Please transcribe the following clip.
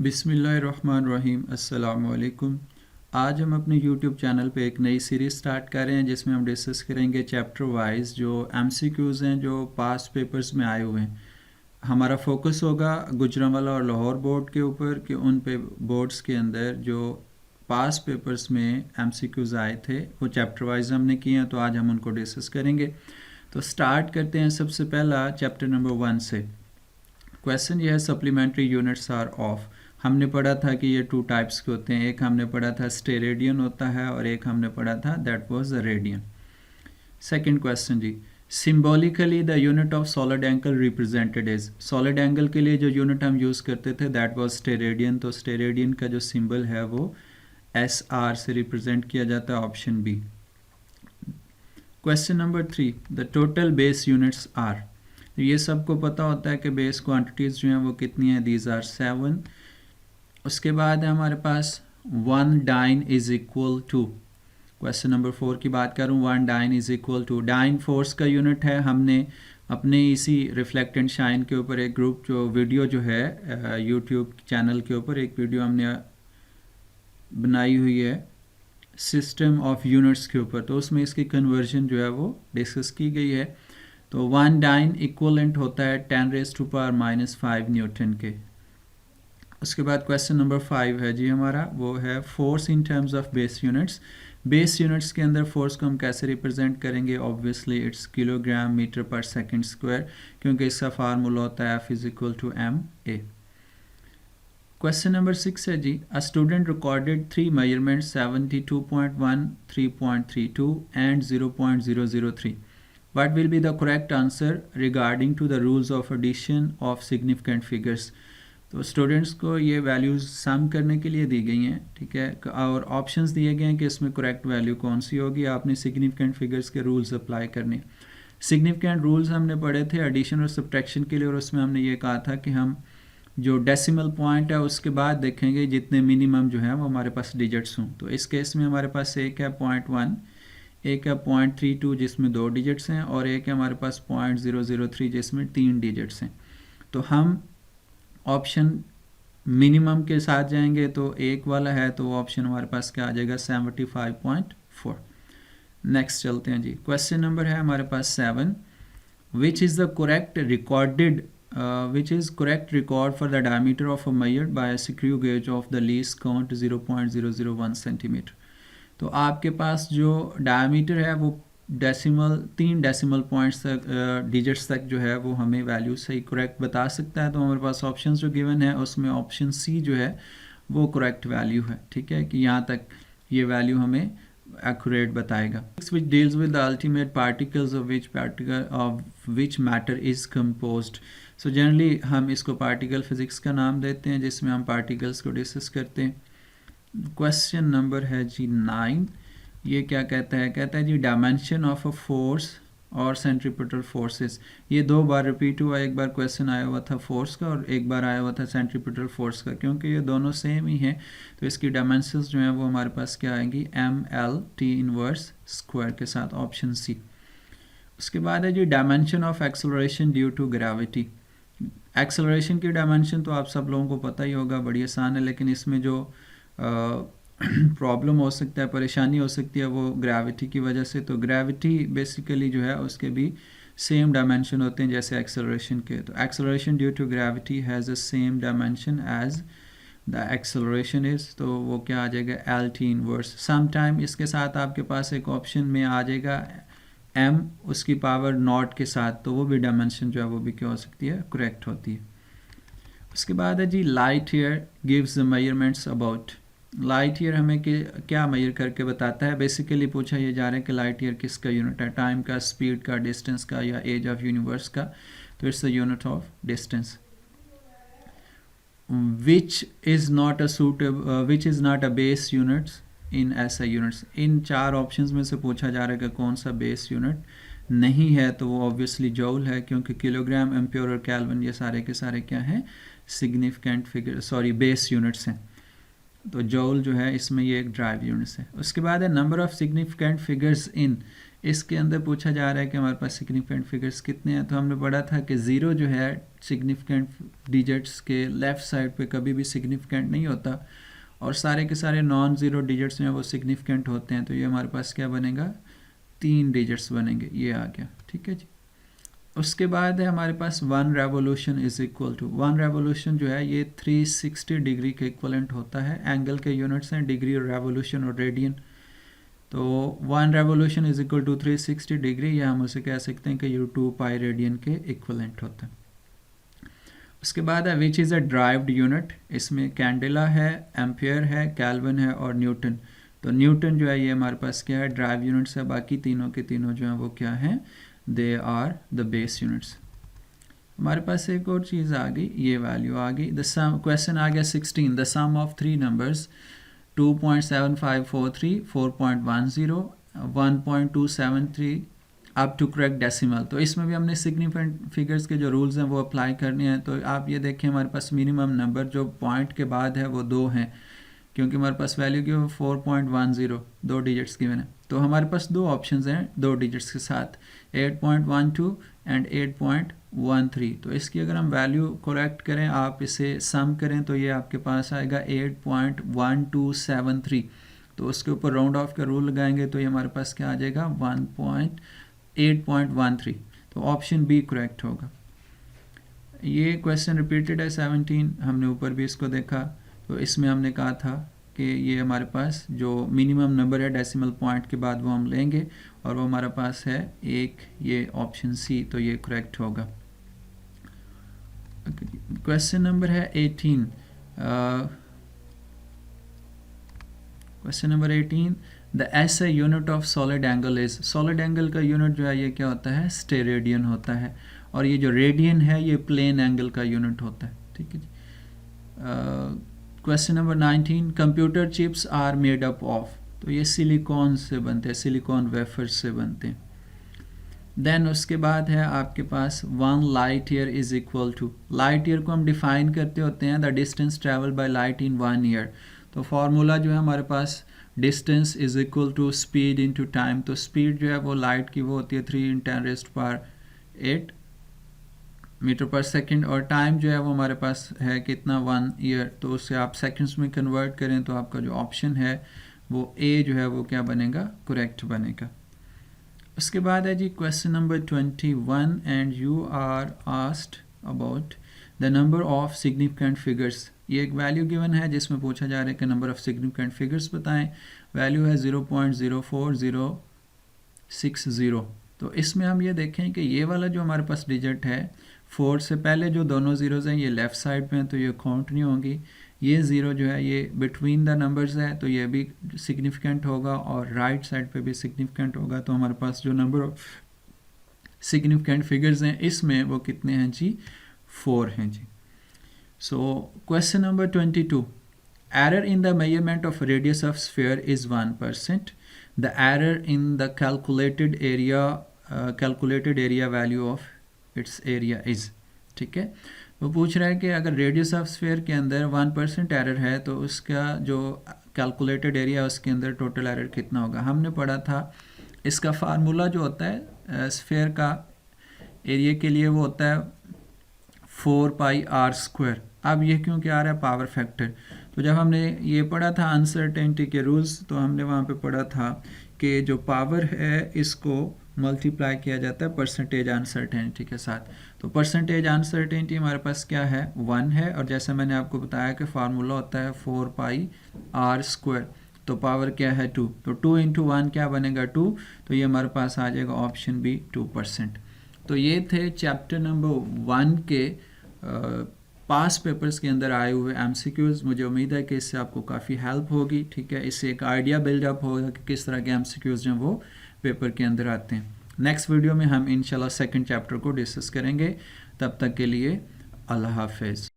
बिस्मिल्लाहिर्रहमानिर्रहीम। अस्सलाम वालेकुम। आज हम अपने YouTube चैनल पे एक नई सीरीज़ स्टार्ट कर रहे हैं जिसमें हम डिस्कस करेंगे चैप्टर वाइज जो MCQs हैं जो पास्ट पेपर्स में आए हुए हैं। हमारा फोकस होगा गुजरांवाला और लाहौर बोर्ड के ऊपर कि उन पे बोर्ड्स के अंदर जो पास्ट पेपर्स में MCQs आए थे वो चैप्टर वाइज हमने किए हैं, तो आज हम उनको डिस्कस करेंगे। तो स्टार्ट करते हैं सबसे पहला चैप्टर नंबर 1 से। क्वेश्चन ये है, सप्लीमेंट्री यूनिट्स आर ऑफ। हमने पढ़ा था कि ये 2 टाइप्स के होते हैं, एक हमने पढ़ा था स्टेरेडियन होता है और एक हमने पढ़ा था that was the radian. Second question जी, symbolically the unit of solid angle represented is. Solid angle के लिए जो यूनिट हम यूज़ करते थे दैट वाज स्टेरेडियन, तो स्टेरेडियन का जो सिंबल है वो SR से रिप्रेजेंट किया जाता है, option B. Question number 3, the total base units are. ये सबको पता होता है कि बेस क्वांटिटीज़ जो हैं वो कितनी हैं, दीज आर 7। उसके बाद है हमारे पास 1 dyne is equal to. Question number 4 की बात करूं, 1 dyne is equal to. Dyne force का यूनिट है। हमने अपने इसी रिफ्लेक्ट एंड शाइन के ऊपर एक ग्रुप जो वीडियो जो है यूट्यूब चैनल के ऊपर एक वीडियो हमने बनाई हुई है सिस्टम ऑफ यूनिट्स के ऊपर, तो उसमें इसकी कन्वर्जन जो है वो डिस्कस की गई है। तो 1 डाइन इक्वलेंट होता है 10⁻⁻5 न्यूटन के। उसके बाद क्वेश्चन नंबर 5 है जी हमारा, वो है force in terms of base units. Base units के अंदर फोर्स को हम कैसे रिप्रेजेंट करेंगे, ऑब्वियसली इट्स किलोग्राम मीटर पर सेकंड स्क्वायर, क्योंकि इसका फार्मूला होता है F = ma। क्वेश्चन नंबर 6 है जी, a student recorded 3 measurements 72.1, 3.32 and 0.003। What will be the correct answer regarding to the rules of addition of significant figures? तो students को ये वैल्यूज़ सम करने के लिए दी गई हैं, ठीक है, और ऑप्शंस दिए गए हैं कि इसमें करेक्ट वैल्यू कौन सी होगी। आपने सिग्निफिकेंट फिगर्स के रूल्स अप्लाई करने। सिग्निफिकेंट रूल्स हमने पढ़े थे एडिशन और सब्ट्रैक्शन के लिए, और उसमें हमने ये कहा था कि हम जो डेसिमल पॉइंट है उसके बाद देखेंगे जितने मिनिमम जो है वो हमारे पास डिजिट्स हों। तो इस केस में हमारे पास एक है 0.1, एक है 0.32 जिसमें 2 डिजिट्स हैं, और एक है हमारे पास 0.003 जिसमें 3 डिजिट्स हैं। तो हम ऑप्शन मिनिमम के साथ जाएंगे, तो एक वाला है तो ऑप्शन हमारे पास क्या आ जाएगा, 75.4। नेक्स्ट चलते हैं जी। क्वेश्चन नंबर है हमारे पास 7, which is the correct recorded which is correct record for the diameter of a measured by a screw gauge of the least count 0.001 centimeter। तो आपके पास जो डायमीटर है वो 3 डेसिमल पॉइंट्स तक डिजिट्स तक जो है वो हमें वैल्यू सही करेक्ट बता सकता है। तो हमारे पास ऑप्शन जो गिवन है उसमें ऑप्शन सी जो है वो करेक्ट वैल्यू है, ठीक है, कि यहाँ तक ये वैल्यू हमें एक्यूरेट बताएगा। which deals with the ultimate particles of which matter is composed। So generally हम इसको पार्टिकल फिजिक्स का नाम देते हैं जिसमें हम पार्टिकल्स को डिस्कस करते हैं। क्वेश्चन नंबर है जी 9, ये क्या कहता है, कहता है जी डायमेंशन ऑफ अ फोर्स और सेंट्रीपिटल फोर्सेस। ये 2 बार रिपीट हुआ, एक बार क्वेश्चन आया हुआ था फोर्स का और एक बार आया हुआ था सेंट्रीपिटल फोर्स का। क्योंकि ये दोनों सेम ही हैं तो इसकी डायमेंशंस जो हैं वो हमारे पास क्या आएंगी, mL/T² के साथ, ऑप्शन सी। उसके बाद है जी dimension of acceleration due to gravity. Acceleration की डायमेंशन तो आप सब लोगों को पता ही होगा, बड़ी आसान है, लेकिन इसमें जो प्रॉब्लम हो सकता है, परेशानी हो सकती है वो ग्रेविटी की वजह से। तो ग्रेविटी बेसिकली जो है उसके भी सेम डायमेंशन होते हैं जैसे एक्सेलरेशन के। तो acceleration due to gravity has a same dimension as the acceleration is, तो वो क्या आ जाएगा, L/T⁻। समटाइम इसके साथ आपके पास एक ऑप्शन में आ जाएगा m उसकी पावर नॉट के साथ, तो वो भी डायमेंशन जो है वो भी क्या हो सकती है, करेक्ट होती है। उसके बाद है जी light year gives the measurements about. Light year हमें क्या मेजर करके बताता है, बेसिकली पूछा ये जा रहा है कि लाइट ईयर किसका यूनिट है, टाइम का, स्पीड का, डिस्टेंस का या एज ऑफ यूनिवर्स का। तो it's the unit of distance. Which is not a base units in SI units. In 4 options में से पूछा जा रहा है कि कौन सा बेस यूनिट नहीं है, तो वो ऑब्वियसली जूल है, क्योंकि किलोग्राम, एम्पियर और केल्विन ये सारे के सारे क्या हैं, सिग्निफिकेंट फिगर बेस यूनिट्स हैं। तो जूल जो है इसमें ये एक ड्राइव यूनिट्स है। उसके बाद है number of significant figures in, इसके अंदर पूछा जा रहा है कि हमारे पास सिग्निफिकेंट फिगर्स कितने हैं। तो हमने पढ़ा था कि ज़ीरो जो है सिग्निफिकेंट डिजिट्स के लेफ़्ट साइड पे कभी भी सिग्निफिकेंट नहीं होता, और सारे के सारे नॉन ज़ीरो डिजिट्स में वो सिग्निफिकेंट होते हैं। तो ये हमारे पास क्या बनेगा, 3 डिजिट्स बनेंगे, ये आ गया, ठीक है जी। उसके बाद है हमारे पास 1 revolution is equal to, 1 revolution जो है ये 360 डिग्री के इक्वलेंट होता है। एंगल के यूनिट्स हैं डिग्री और रेवोल्यूशन और रेडियन। तो 1 revolution is equal to 360 degree, या हम उसे कह सकते हैं कि ये 2 पाई रेडियन के इक्वलेंट होता है। उसके बाद है which is a derived unit, इसमें कैंडेला है, एम्पियर है, केल्विन है और न्यूटन। तो न्यूटन जो है ये हमारे पास क्या है, ड्राइव यूनिट्स है। बाकी तीनों के तीनों जो हैं वो क्या हैं, they are the base units. हमारे पास एक और चीज़ आ गई, ये वैल्यू आ गई। द सम, क्वेश्चन आ गया 16, the sum of 3 numbers 2.7543, 4.10, 1.273 up to correct decimal. तो इसमें भी हमने सिग्निफिकेंट फिगर्स के जो रूल्स हैं वो अप्लाई करने हैं। तो आप ये देखें हमारे पास मिनिमम नंबर जो पॉइंट के बाद है वो 2 हैं, क्योंकि हमारे पास वैल्यू की 4.10 2 डिजिट्स गिवन है। तो हमारे पास 2 ऑप्शंस हैं 2 डिजिट्स के साथ, 8.12 एंड 8.13। तो इसकी अगर हम वैल्यू करेक्ट करें, आप इसे सम करें, तो ये आपके पास आएगा 8.1273। तो उसके ऊपर राउंड ऑफ का रूल लगाएंगे तो ये हमारे पास क्या आ जाएगा, 8.13। तो ऑप्शन बी करेक्ट होगा। ये क्वेश्चन रिपीटेड है 17, हमने ऊपर भी इसको देखा। तो इसमें हमने कहा था कि ये हमारे पास जो मिनिमम नंबर है डेसिमल पॉइंट के बाद वो हम लेंगे, और वो हमारे पास है एक, ये ऑप्शन सी, तो ये करेक्ट होगा। क्वेश्चन नंबर है 18, question number 18, the SI unit of solid angle is, solid angle का यूनिट जो है ये क्या होता है, स्टेरेडियन होता है, और ये जो रेडियन है ये प्लेन एंगल का यूनिट होता है, ठीक है जी। Question number 19, computer chips are made up of, तो ये सिलिकॉन से बनते हैं, सिलिकॉन वेफर से बनते हैं। देन उसके बाद है आपके पास 1 light year is equal to, light year को हम डिफाइन करते होते हैं the distance travel by light in 1 year. तो फार्मूला जो है हमारे पास distance is equal to speed into time. तो स्पीड जो है वो लाइट की वो होती है 3 × 10⁸ मीटर पर सेकंड, और टाइम जो है वो हमारे पास है कितना, 1 ईयर। तो उससे आप सेकंड्स में कन्वर्ट करें तो आपका जो ऑप्शन है वो ए जो है वो क्या बनेगा, करेक्ट बनेगा। उसके बाद है जी question number 21, and you are asked about the number of significant figures. ये एक वैल्यू गिवन है जिसमें पूछा जा रहा है कि नंबर ऑफ सिग्निफिकेंट फिगर्स बताएं। वैल्यू है 0.04060। तो इसमें हम ये देखें कि ये वाला जो हमारे पास डिजिट है 4 से पहले जो दोनों ज़ीरोज़ हैं ये लेफ़्ट साइड पे हैं, तो ये काउंट नहीं होंगी। ये ज़ीरो जो है ये बिटवीन द नंबर्स है, तो ये भी सिग्निफिकेंट होगा, और राइट साइड पे भी सिग्निफिकेंट होगा। तो हमारे पास जो नंबर ऑफ सिग्निफिकेंट फिगर्स हैं इसमें वो कितने हैं जी, 4 हैं जी। So question number 22, error in the measurement of radius of sphere is 1%। The error in the calculated area value of its area is, ठीक है। वो पूछ रहा है कि अगर रेडियस ऑफ स्फीयर के अंदर 1% एरर है तो उसका जो कैलकुलेटेड एरिया उसके अंदर टोटल एरर कितना होगा। हमने पढ़ा था इसका फार्मूला जो होता है स्फीयर का एरिया के लिए वो होता है 4πr²। अब ये क्योंकि आ रहा है पावर फैक्टर, तो जब हमने ये पढ़ा था अनसर्टेनिटी के रूल्स, तो हमने वहाँ पे पढ़ा था कि जो पावर है इसको मल्टीप्लाई किया जाता है परसेंटेज अनसर्टेनिटी के साथ। तो परसेंटेज अनसर्टेनिटी हमारे पास क्या है, 1 है, और जैसे मैंने आपको बताया कि फार्मूला होता है 4πr², तो पावर क्या है 2, तो 2 × 1 क्या बनेगा 2, तो ये हमारे पास आ जाएगा ऑप्शन बी 2%। तो ये थे चैप्टर नंबर 1 के पास पेपर्स के अंदर आए हुए MCQs। मुझे उम्मीद है कि इससे आपको काफ़ी हेल्प होगी, ठीक है। इससे एक आइडिया बिल्डअप होगा कि किस तरह के MCQs जो वो पेपर के अंदर आते हैं। नेक्स्ट वीडियो में हम इंशाल्लाह सेकंड चैप्टर को डिस्कस करेंगे। तब तक के लिए अल्लाह हाफिज़।